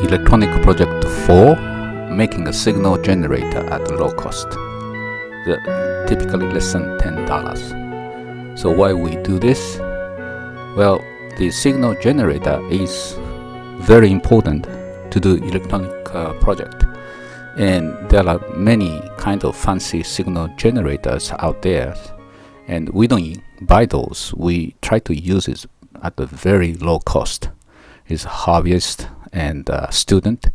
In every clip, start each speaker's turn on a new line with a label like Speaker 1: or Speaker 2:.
Speaker 1: Electronic project 4, making a signal generator at low cost, typically less than $10. So why we do this? Well, the signal generator is very important to do electronic project, and there are many kind of fancy signal generators out there, and we don't buy those. We try to use it at a very low cost. It's hobbyist and student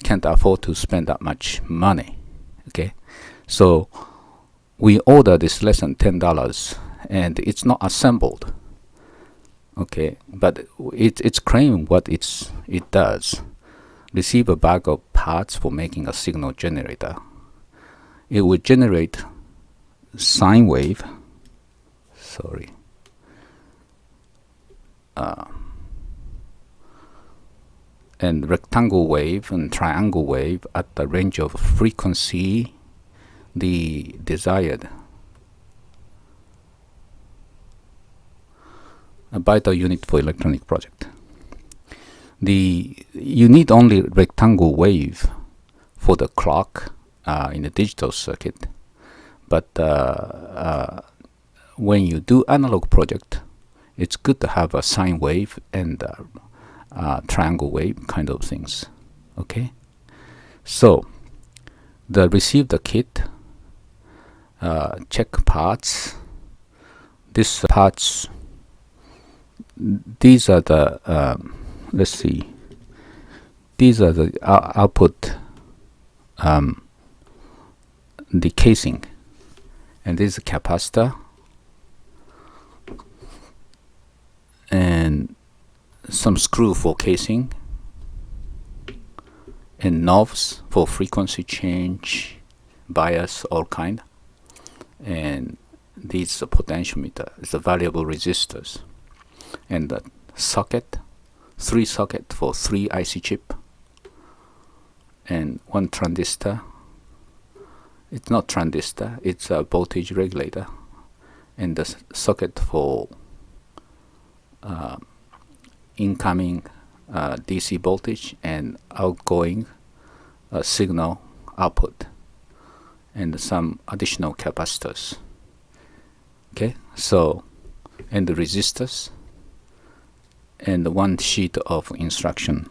Speaker 1: can't afford to spend that much money. Okay, so we order this less than $10, and it's not assembled. Okay, but it's claiming what it does. Receive a bag of parts for making a signal generator. It will generate sine wave. Sorry. And rectangle wave and triangle wave at the range of frequency the desired. A vital unit for electronic project. You need only rectangle wave for the clock in the digital circuit, but when you do analog project, it's good to have a sine wave and triangle wave kind of things. Okay, so receive the kit, check parts. These parts, these are the let's see, these are the output, the casing, and this is a capacitor, and some screw for casing, and knobs for frequency change, bias, all kind, and these are potentiometer. It's a variable resistors, and the socket, 3 socket for 3 IC chip, and 1 transistor. It's not transistor, it's a voltage regulator, and the socket for incoming DC voltage and outgoing signal output, and some additional capacitors. Okay, so, and the resistors, and 1 sheet of instruction.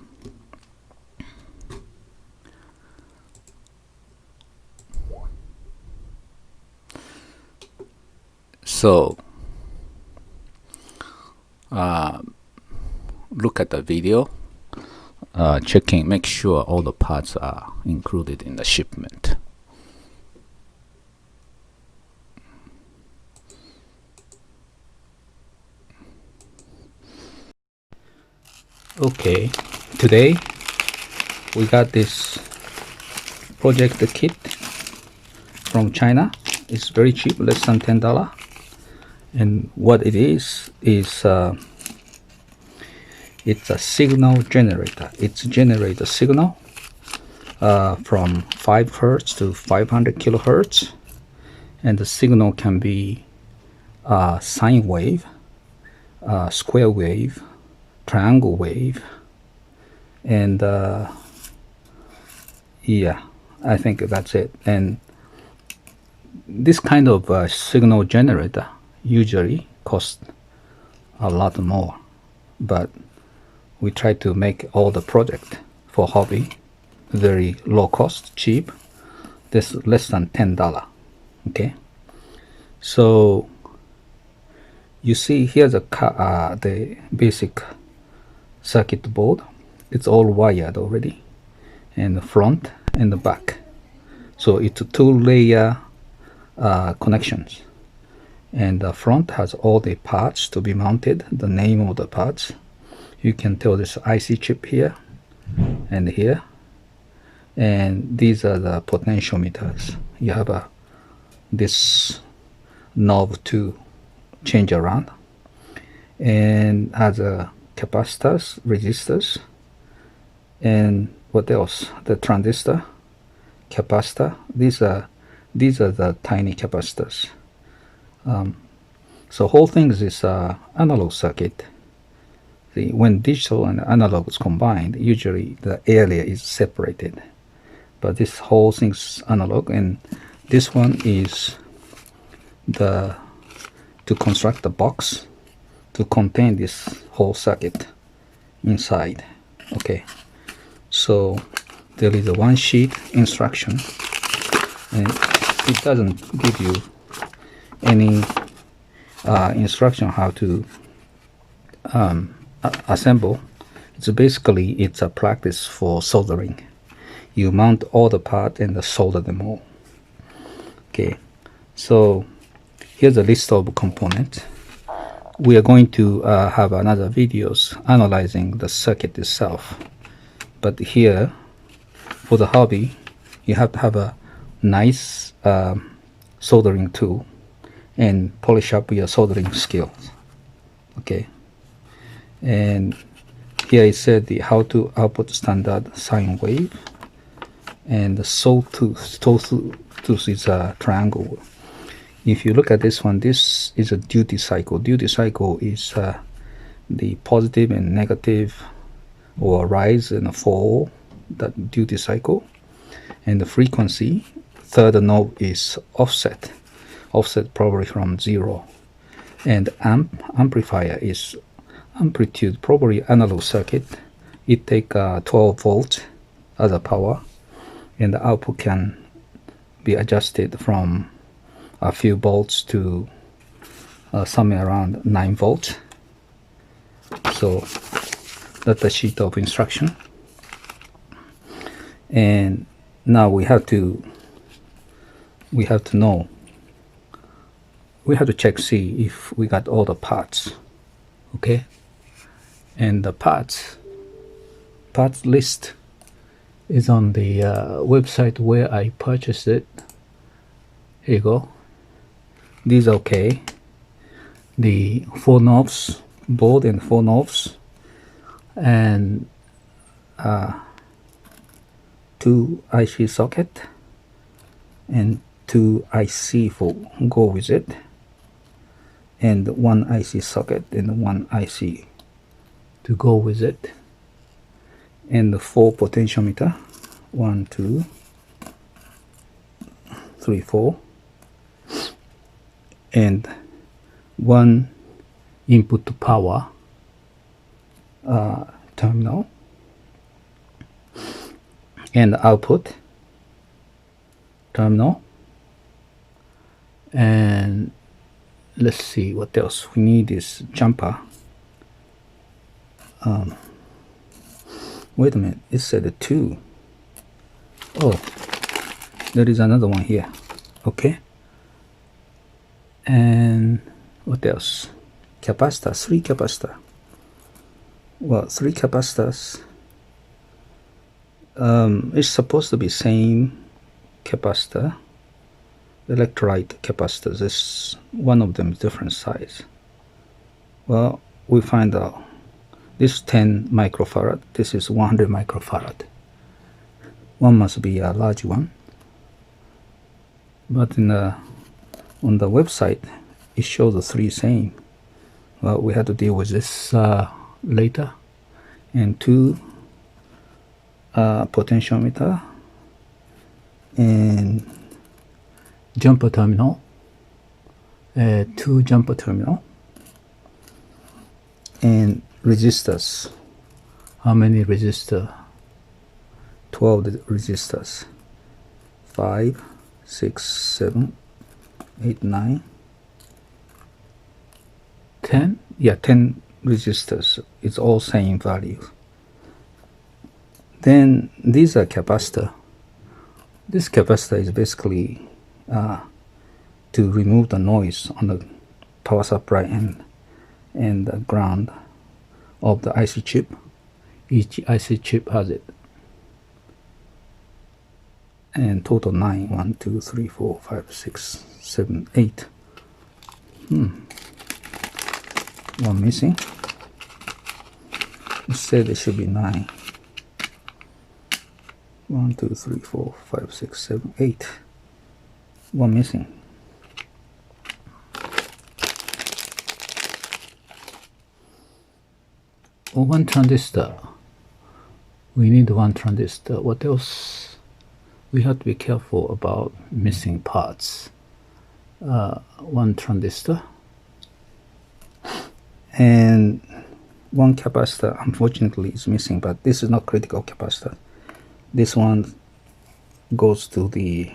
Speaker 1: So look at the video, checking, make sure all the parts are included in the shipment. Okay, today we got this project kit from China. It's very cheap, less than $10. And what it is it's a signal generator. It generates a signal from 5 hertz to 500 kilohertz, and the signal can be sine wave, square wave, triangle wave, and yeah, I think that's it. And this kind of signal generator usually costs a lot more, but we try to make all the project for hobby very low cost, cheap. This less than $10. Okay, so you see here's the basic circuit board. It's all wired already, and the front and the back. So it's a 2-layer connections, and the front has all the parts to be mounted, the name of the parts. You can tell this IC chip here and here, and these are the potentiometers. You have this knob to change around, and has a capacitors, resistors, and what else? The transistor, capacitor. These are the tiny capacitors. So whole thing is analog circuit. When digital and analog is combined, usually the area is separated. But this whole thing's analog, and this one is the to construct the box to contain this whole circuit inside. Okay, so there is a one sheet instruction, and it doesn't give you any instruction how to assemble. It's a practice for soldering. You mount all the parts and solder them all. Okay, so here's a list of components. We are going to have another videos analyzing the circuit itself, but here for the hobby you have to have a nice soldering tool and polish up your soldering skills. Okay, and here it said the how to output standard sine wave, and the sawtooth is a triangle. If you look at this one, this is a duty cycle. Duty cycle is the positive and negative, or rise and fall, that duty cycle. And the frequency, third knob is offset probably from 0. And amplifier is amplitude, probably analog circuit. It take 12 volts as a power, and the output can be adjusted from a few volts to somewhere around 9 volts. So that's the sheet of instruction. And now we have to know, we have to check, see if we got all the parts. Okay, and the parts list is on the website where I purchased it. Here you go. These are okay. The 4 knobs, board and 4 knobs, and 2 IC socket and 2 IC for go with it, and 1 IC socket and 1 IC to go with it, and the 4 potentiometer, 1 2 3 4, and 1 input to power terminal, and output terminal. And let's see what else we need. Is jumper. Wait a minute, it said 2. Oh, there is another one here. Okay, and what else? Capacitor, 3 capacitor. Well, 3 capacitors. It's supposed to be same capacitor. Electrolyte capacitors, is one of them is different size. Well, we find out this 10 microfarad, this is 100 microfarad. One must be a large one, but on the website it shows the 3 same. Well, we had to deal with this later. And 2 potentiometer and jumper terminal, 2 jumper terminal, and resistors. How many resistors? 12 resistors. 5 6 7 8 9 10. Yeah, 10 resistors. It's all same value. Then these are capacitor. This capacitor is basically to remove the noise on the power supply and the ground of the IC chip. Each IC chip has it. And total 9. 1 2 3 4 5 6 7 8. One missing. It said it should be 9. 1 2 3 4 5 6 7 8. One missing. one transistor. We need one transistor. What else? We have to be careful about missing parts. One transistor and one capacitor, unfortunately, is missing, but this is not critical capacitor. This one goes to the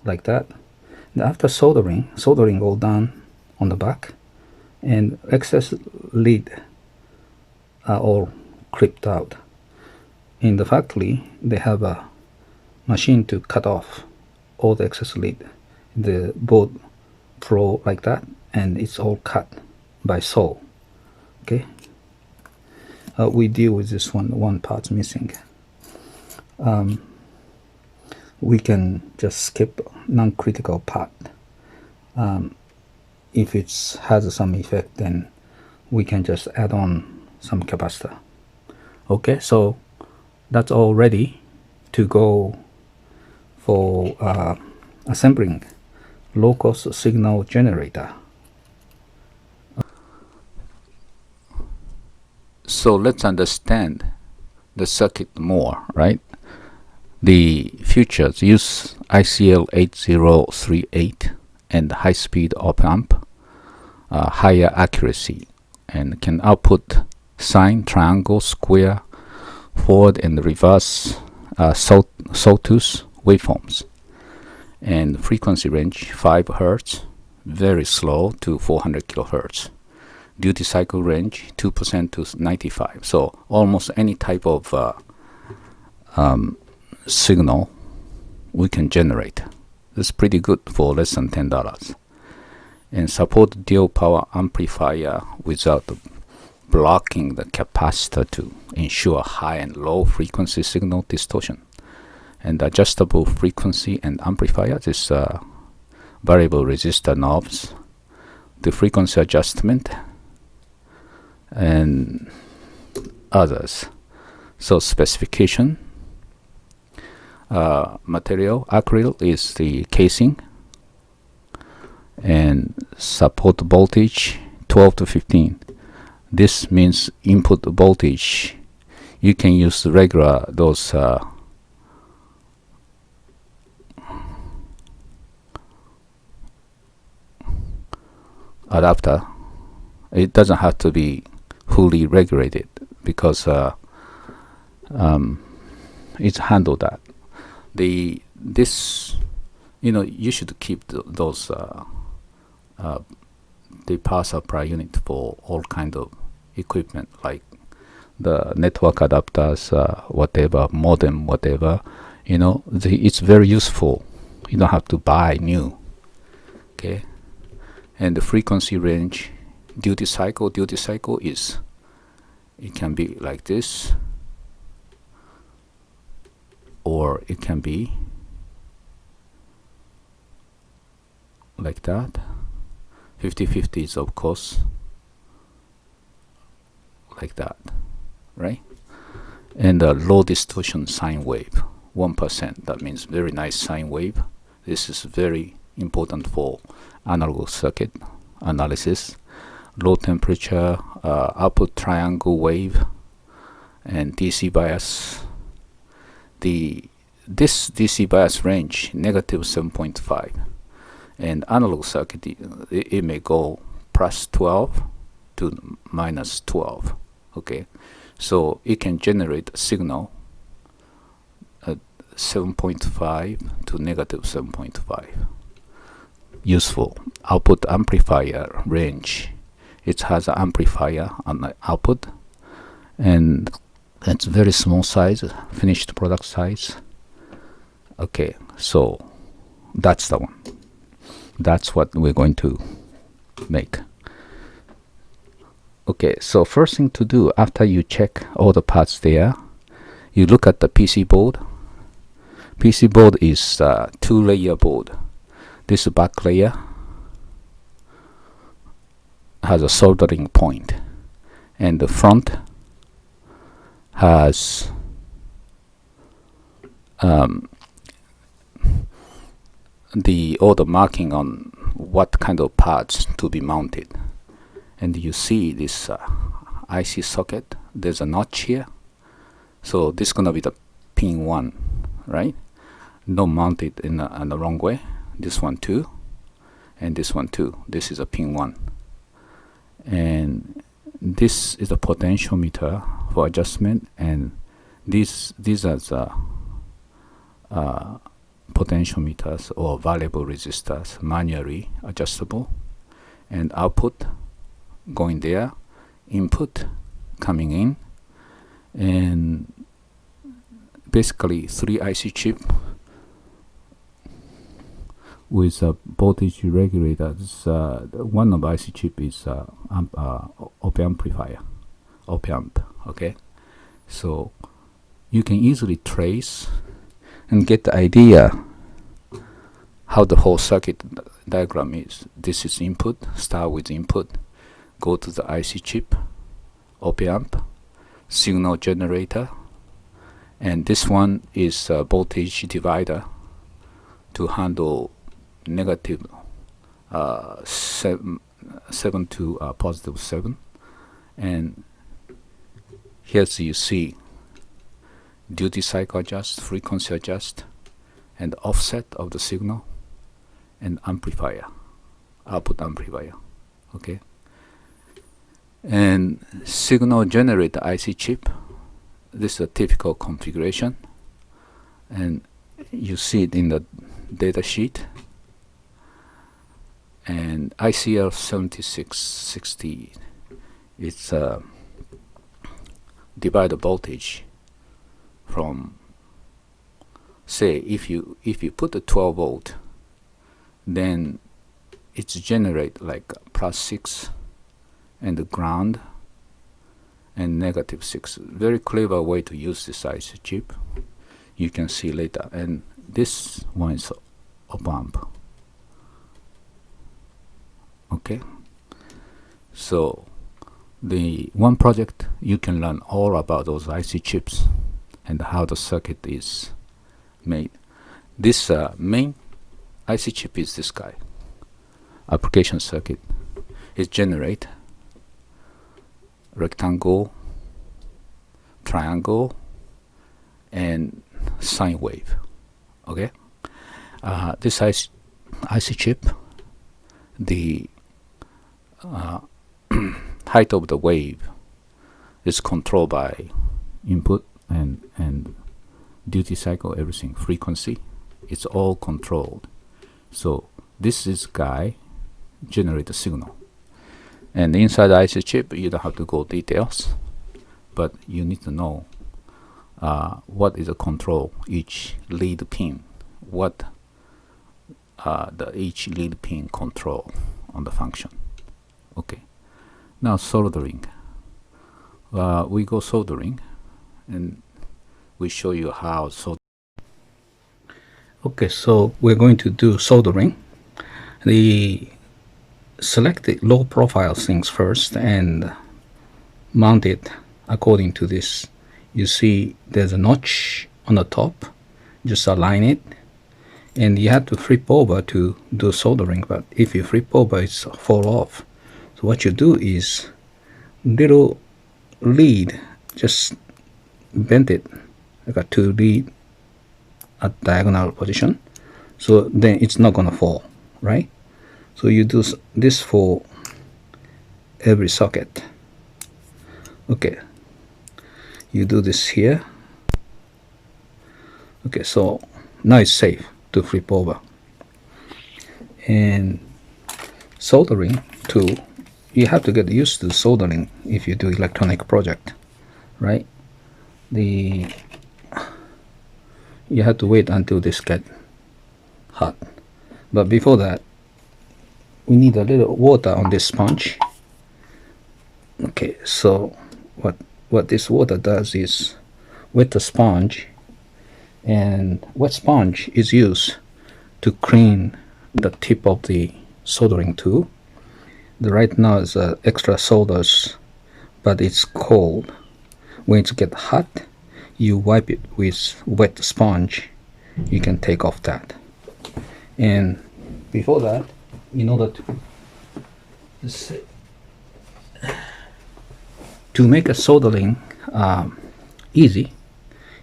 Speaker 1: like that. And after soldering all done on the back, and excess lead are all clipped out. In the factory, they have a machine to cut off all the excess lead. The board flow like that, and it's all cut by saw. Okay. We deal with this one part missing. We can just skip non-critical part. If it has some effect, then we can just add on some capacitor. Okay, so that's all ready to go for assembling low-cost signal generator. So let's understand the circuit more, right? The features use ICL 8038 and high-speed op-amp, higher accuracy, and can output sine, triangle, square, forward and reverse sawtooth waveforms, and frequency range 5 Hz, very slow to 400 kHz. Duty cycle range 2% to 95. So almost any type of signal we can generate. It's pretty good for less than $10. And support dual power amplifier without blocking the capacitor to ensure high and low frequency signal distortion. And adjustable frequency and amplifier, this variable resistor knobs, the frequency adjustment, and others. So specification, material acrylic is the casing, and support voltage 12 to 15. This means input voltage. You can use regular those adapter. It doesn't have to be fully regulated because it's handled that. This you should keep those the power supply unit for all kind of equipment, like the network adapters, whatever, modem, whatever. It's very useful. You don't have to buy new. Okay. And the frequency range, duty cycle is, it can be like this, or it can be like that. 50/50 is of course like that, right? And the low distortion sine wave, 1%. That means very nice sine wave. This is very important for analog circuit analysis. Low temperature, output triangle wave, and DC bias. This DC bias range -7.5, and analog circuit it may go +12 to -12. Okay, so it can generate a signal at 7.5 to -7.5. Useful. Output amplifier range. It has an amplifier on the output, and it's very small size, finished product size. Okay, so that's the one. That's what we're going to make. Okay, so first thing to do after you check all the parts there, you look at the PC board. PC board is a 2-layer board. This back layer has a soldering point, and the front has all the marking on what kind of parts to be mounted, and you see this IC socket. There's a notch here, so this is gonna be the pin 1, right? Don't mount it in the wrong way. This one too, and this one too. This is a pin 1, and this is a potentiometer for adjustment, and these are the potentiometers or variable resistors, manually adjustable, and output going there, input coming in, and basically 3 IC chip with a voltage regulator. One of IC chip is op amplifier, op amp. Okay, so you can easily trace and get the idea how the whole circuit diagram is. This is input, start with input, go to the IC chip, op amp, signal generator, and this one is a voltage divider to handle negative 7 to positive 7. And here's you see duty cycle adjust, frequency adjust, and offset of the signal, and amplifier, output amplifier. Okay, and signal generator IC chip. This is a typical configuration, and you see it in the data sheet. And ICL 7660, it's divide the voltage from, say, if you put a 12 volt, then it's generate like +6 and the ground and -6. Very clever way to use this IC chip. You can see later. And this one is op amp. Okay, so the one project you can learn all about those IC chips and how the circuit is made. This main IC chip is this guy. Application circuit. It generate rectangle, triangle, and sine wave. Okay, this IC chip, the height of the wave is controlled by input and duty cycle, everything, frequency. It's all controlled. So this is guy generate the signal, and inside the IC chip you don't have to go details, but you need to know what is the control each lead pin, what the each lead pin control on the function. Okay, now soldering. We go soldering, and we show you how soldering. Okay, so we're going to do soldering. The select the low profile things first and mount it according to this. You see there's a notch on the top, just align it, and you have to flip over to do soldering, but if you flip over it's fall off. So what you do is little lead, just bend it like a 2 lead at diagonal position, so then it's not gonna fall, right? So you do this for every socket. Okay, you do this here. Okay, so now it's safe to flip over. And soldering too, you have to get used to soldering if you do electronic project, right? You have to wait until this get hot, but before that we need a little water on this sponge. Okay, so what this water does is wet the sponge, and wet sponge is used to clean the tip of the soldering tool. Right now is extra solders, but it's cold. When it gets hot, you wipe it with wet sponge. You can take off that. And before that, in order to To make a soldering easy,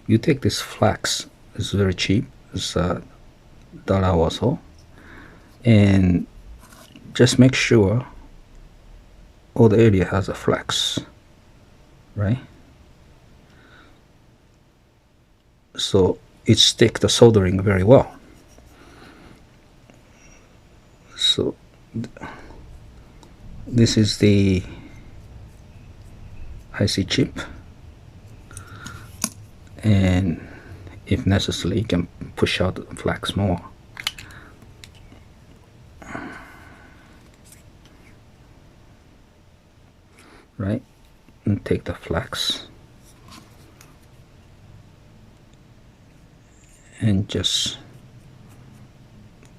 Speaker 1: you take this flax. It's very cheap. It's $1 or so, and just make sure all the area has a flax, right? So it sticks the soldering very well. So this is the IC chip, and if necessary you can push out the flax more. Right, and take the flax and just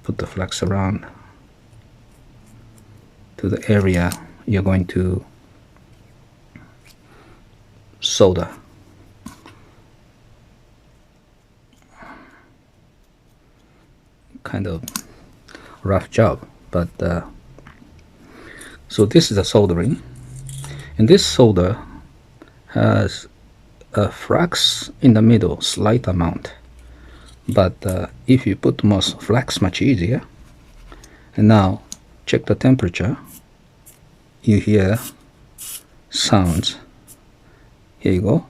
Speaker 1: put the flax around to the area you're going to solder. Kind of rough job, but so this is the soldering, and this solder has a flax in the middle, slight amount, but if you put more flax, much easier. And now check the temperature. You hear sounds. Here you go.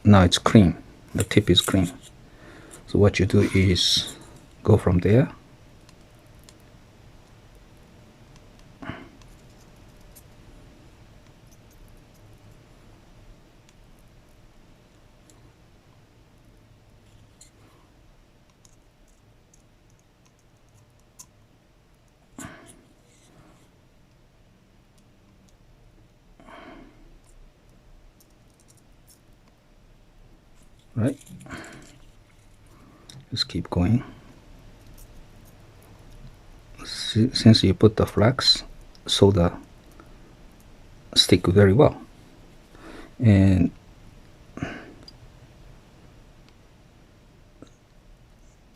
Speaker 1: Now it's clean. The tip is clean. So what you do is go from there, right? Just keep going. Since you put the flax, solder stick very well, and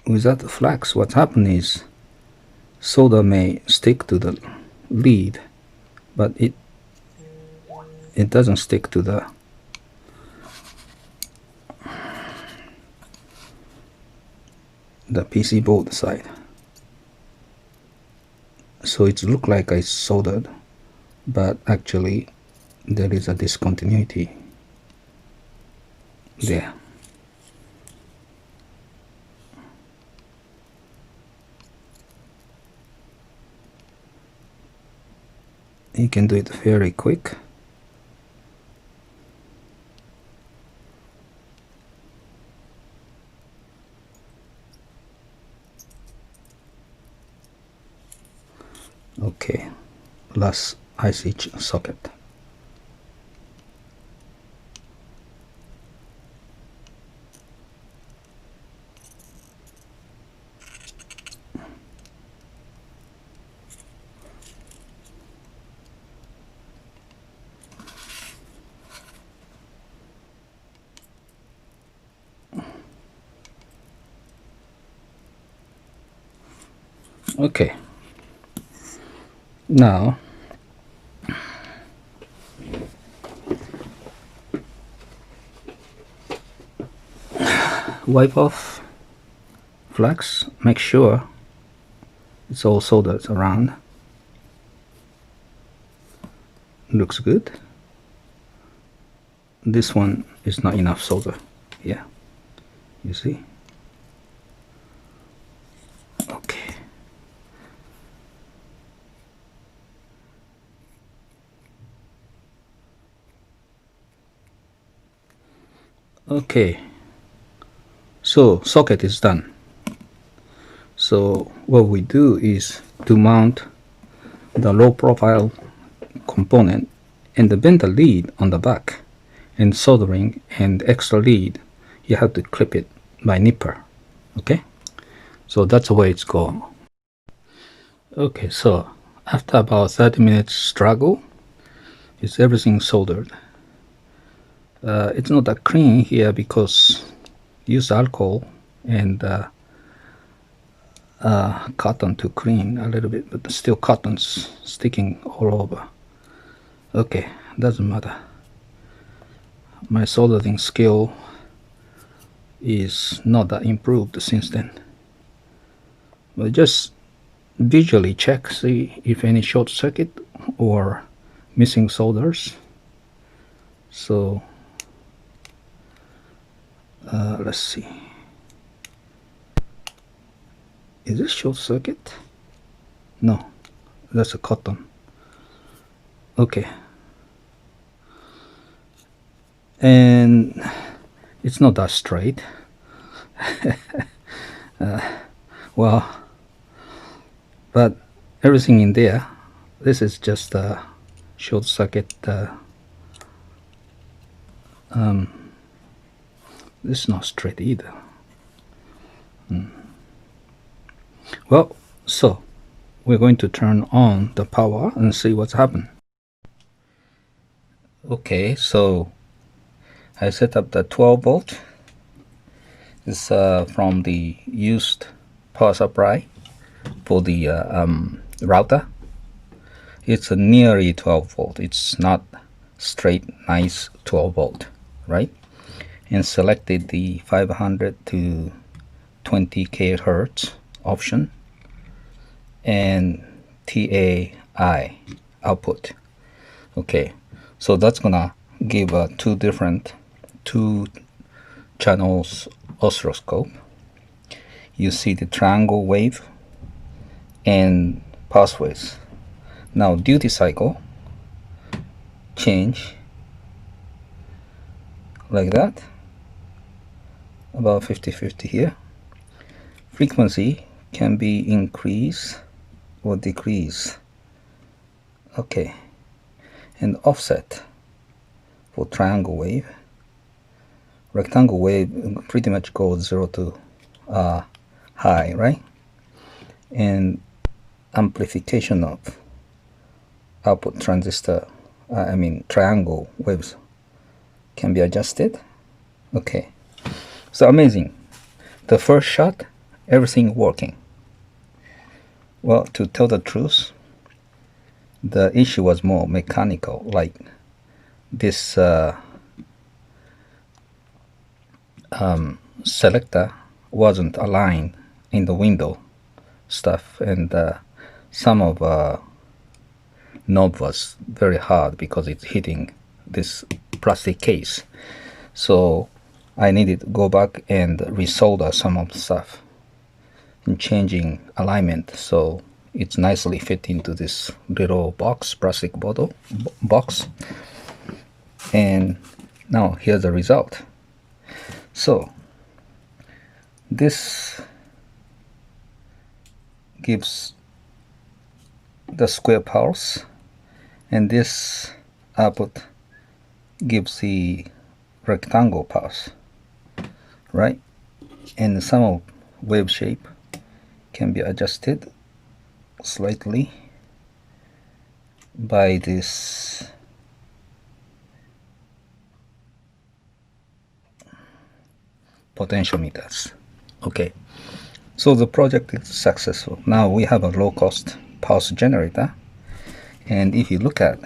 Speaker 1: without the flax, what's happened is solder may stick to the lead, but it doesn't stick to the PC board side. So it looks like I soldered, but actually there is a discontinuity there. You can do it very quick. Okay, last IC socket. Okay, now wipe off flax, make sure it's all soldered around. Looks good. This one is not enough solder. Yeah, you see. Okay, okay, so socket is done. So what we do is to mount the low profile component and bend the lead on the back, and soldering and extra lead you have to clip it by nipper. Okay, so that's the way it's going. Okay, so after about 30 minutes struggle, is everything soldered. It's not that clean here because use alcohol and cotton to clean a little bit, but still cotton's sticking all over. Okay, doesn't matter. My soldering skill is not that improved since then. But just visually check, see if any short circuit or missing solders. So let's see. Is this short circuit? No, that's a cotton. Okay. And it's not that straight. Well, but everything in there, this is just a short circuit. This is not straight either. Well, so we're going to turn on the power and see what's happened. Okay, so I set up the 12 volt. This from the used power supply for the router. It's a nearly 12 volt. It's not straight nice 12 volt, right? And selected the 500 to 20 kHz option and TAI output. Okay, so that's gonna give two channels oscilloscope. You see the triangle wave and pathways. Now duty cycle change like that, about 50-50 here. Frequency can be increase or decrease. Okay, and offset for triangle wave. Rectangle wave pretty much goes 0 to high, right? And amplification of output transistor, triangle waves can be adjusted. Okay, so amazing. The first shot, everything working. Well, to tell the truth, the issue was more mechanical, like this selector wasn't aligned in the window stuff, and some of knob was very hard because it's hitting this plastic case. So I needed to go back and resolder some of the stuff and changing alignment so it's nicely fit into this little box, plastic bottle box. And now here's the result. So this gives the square pulse, and this output gives the rectangle pulse, right? And some of wave shape can be adjusted slightly by this potentiometers. Okay, so the project is successful. Now we have a low-cost pulse generator, and if you look at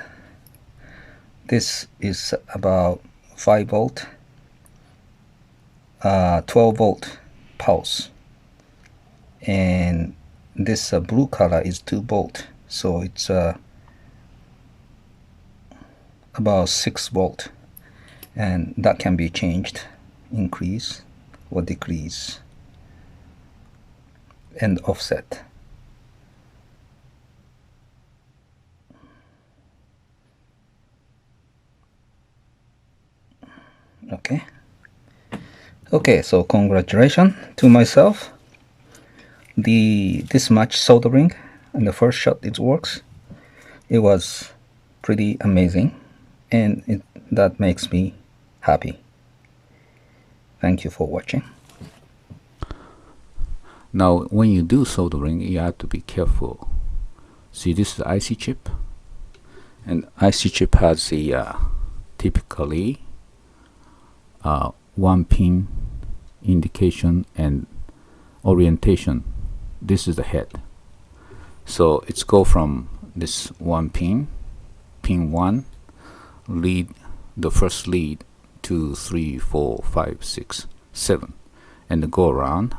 Speaker 1: this, is about 5 volt 12 volt pulse, and this blue color is 2 volt, so it's about 6 volt, and that can be changed, increase or decrease, and offset. Okay, so congratulations to myself. This much soldering in the first shot, it works. It was pretty amazing, and that makes me happy. Thank you for watching. Now when you do soldering, you have to be careful. See, this is the IC chip, and IC chip has the typically one pin indication and orientation. This is the head, so it's go from this one pin 1 lead, the first lead 2, 3, 4, 5, 6, 7, and go around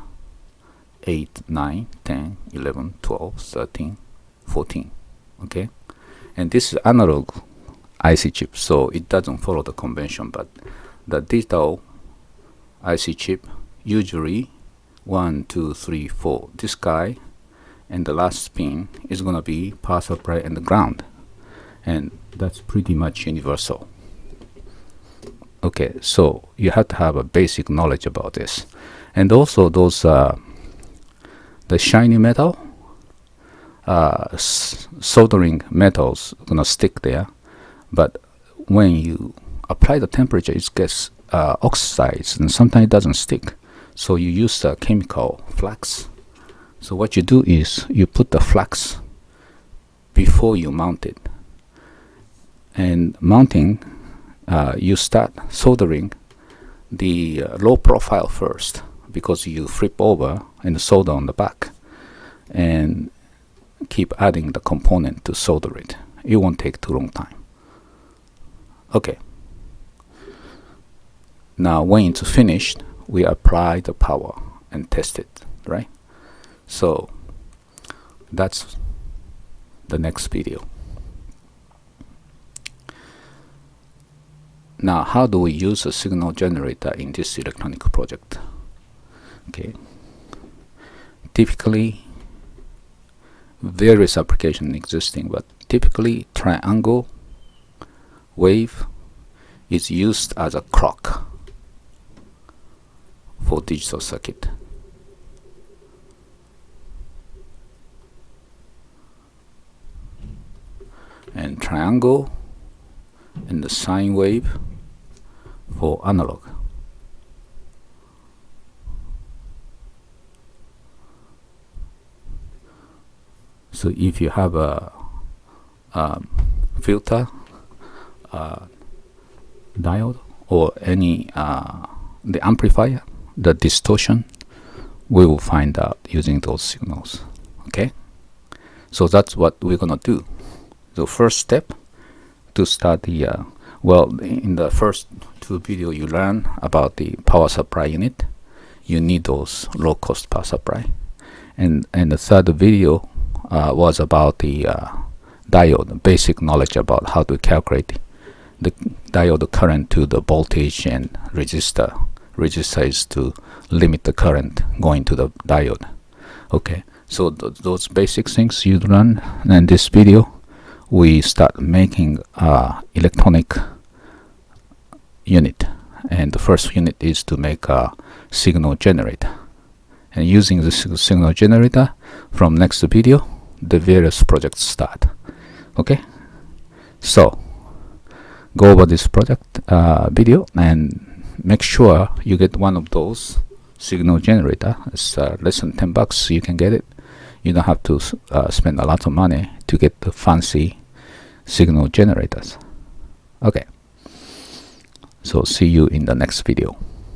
Speaker 1: 8, 9, 10, 11, 12, 13, 14. Okay, and this is analog IC chip, so it doesn't follow the convention, but the digital IC chip usually 1, 2, 3, 4, this guy, and the last pin is gonna be power supply and the ground, and that's pretty much universal. Okay, so you have to have a basic knowledge about this. And also those the shiny metal, soldering metals gonna stick there, but when you apply the temperature, it gets oxidized, and sometimes it doesn't stick. So you use the chemical flux. So what you do is you put the flux before you mount it. And mounting, you start soldering the low profile first, because you flip over and solder on the back, and keep adding the component to solder it. It won't take too long time. Okay. Now when it's finished, we apply the power and test it, right? So that's the next video. Now, how do we use a signal generator in this electronic project? Okay. Typically, various applications existing, but typically triangle wave is used as a clock for digital circuit. And triangle and the sine wave for analog. So if you have a filter, diode, or any the amplifier, the distortion, we will find out using those signals. Okay, so that's what we're gonna do. The first step to start the well, in the first two videos you learn about the power supply unit. You need those low cost power supply, and the third video was about the diode, basic knowledge about how to calculate the diode current to the voltage, and resistor is to limit the current going to the diode. Okay, so those basic things you learn. And in this video we start making electronic unit, and the first unit is to make a signal generator, and using this signal generator, from next video the various projects start. Okay, so go over this project video and make sure you get one of those signal generator. It's less than $10, you can get it. You don't have to spend a lot of money to get the fancy signal generators. Okay, so see you in the next video.